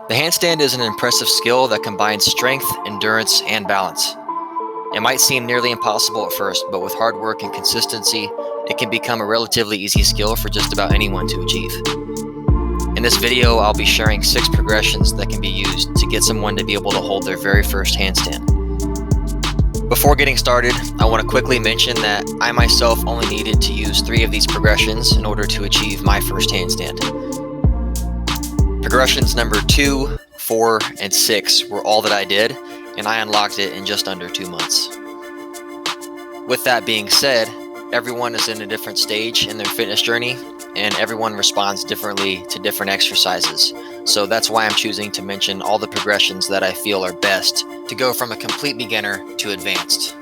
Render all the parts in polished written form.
The handstand is an impressive skill that combines strength, endurance, and balance. It might seem nearly impossible at first, but with hard work and consistency, it can become a relatively easy skill for just about anyone to achieve. In this video, I'll be sharing 6 progressions that can be used to get someone to be able to hold their very first handstand. Before getting started, I want to quickly mention that I myself only needed to use 3 of these progressions in order to achieve my first handstand. Progressions number 2, 4, and 6 were all that I did, and I unlocked it in just under 2 months. With that being said, everyone is in a different stage in their fitness journey, and everyone responds differently to different exercises. So that's why I'm choosing to mention all the progressions that I feel are best to go from a complete beginner to advanced.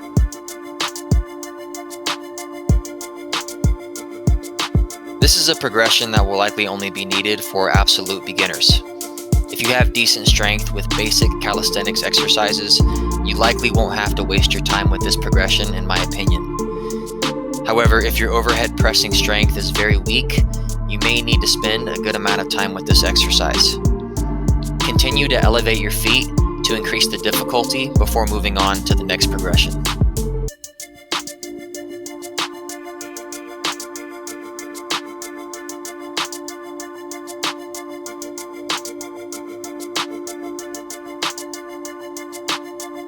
This is a progression that will likely only be needed for absolute beginners. If you have decent strength with basic calisthenics exercises, you likely won't have to waste your time with this progression, in my opinion. However, if your overhead pressing strength is very weak, you may need to spend a good amount of time with this exercise. Continue to elevate your feet to increase the difficulty before moving on to the next progression.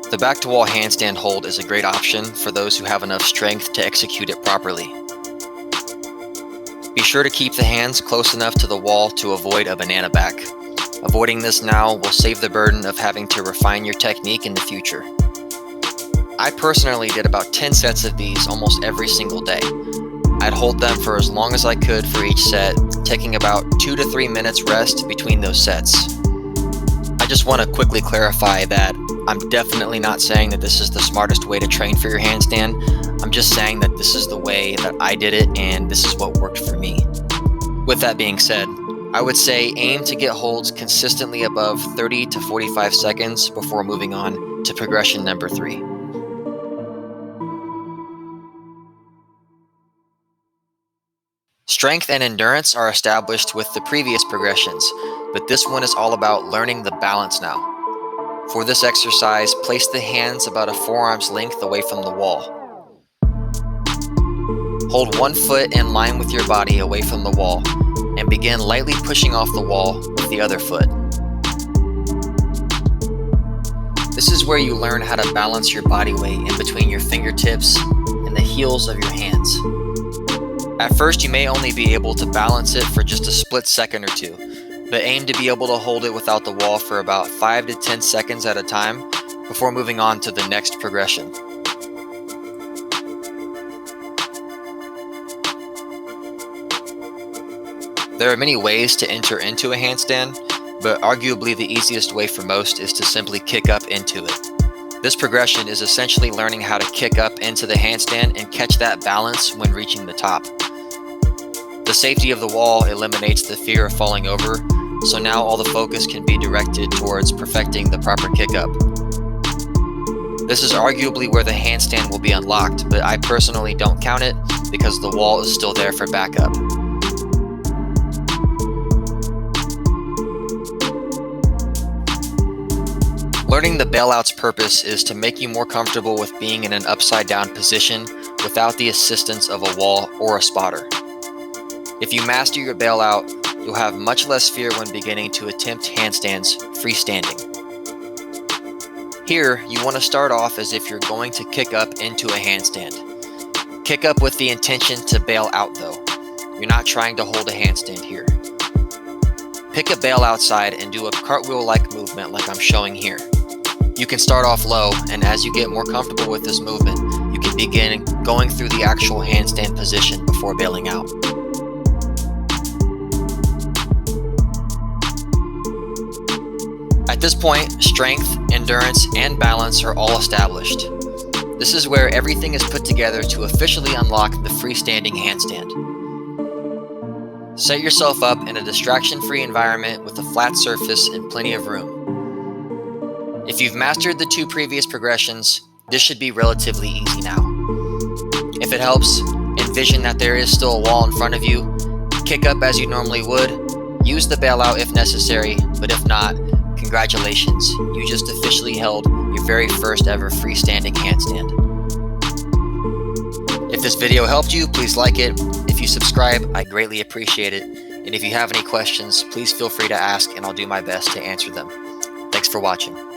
The back-to-wall handstand hold is a great option for those who have enough strength to execute it properly. Be sure to keep the hands close enough to the wall to avoid a banana back. Avoiding this now will save the burden of having to refine your technique in the future. I personally did about 10 sets of these almost every single day. I'd hold them for as long as I could for each set, taking about 2 to 3 minutes rest between those sets. I just want to quickly clarify that I'm definitely not saying that this is the smartest way to train for your handstand. I'm just saying that this is the way that I did it and this is what worked for me. With that being said, I would say aim to get holds consistently above 30 to 45 seconds before moving on to progression number 3. Strength and endurance are established with the previous progressions, but this one is all about learning the balance now. For this exercise, place the hands about a forearm's length away from the wall. Hold one foot in line with your body away from the wall and begin lightly pushing off the wall with the other foot. This is where you learn how to balance your body weight in between your fingertips and the heels of your hands. At first, you may only be able to balance it for just a split second or two, but aim to be able to hold it without the wall for about 5 to 10 seconds at a time before moving on to the next progression. There are many ways to enter into a handstand, but arguably the easiest way for most is to simply kick up into it. This progression is essentially learning how to kick up into the handstand and catch that balance when reaching the top. The safety of the wall eliminates the fear of falling over, so now all the focus can be directed towards perfecting the proper kick up. This is arguably where the handstand will be unlocked, but I personally don't count it because the wall is still there for backup. Learning the bailout's purpose is to make you more comfortable with being in an upside down position without the assistance of a wall or a spotter. If you master your bailout, you'll have much less fear when beginning to attempt handstands freestanding. Here, you want to start off as if you're going to kick up into a handstand. Kick up with the intention to bail out though. You're not trying to hold a handstand here. Pick a bailout side and do a cartwheel-like movement like I'm showing here. You can start off low, and as you get more comfortable with this movement, you can begin going through the actual handstand position before bailing out. At this point, strength, endurance, and balance are all established. This is where everything is put together to officially unlock the freestanding handstand. Set yourself up in a distraction-free environment with a flat surface and plenty of room. If you've mastered the 2 previous progressions, this should be relatively easy now. If it helps, envision that there is still a wall in front of you, kick up as you normally would, use the bailout if necessary, but if not, Congratulations, you just officially held your very first ever freestanding handstand. If this video helped you, please like it. If you subscribe, I greatly appreciate it. And if you have any questions, please feel free to ask and I'll do my best to answer them. Thanks for watching.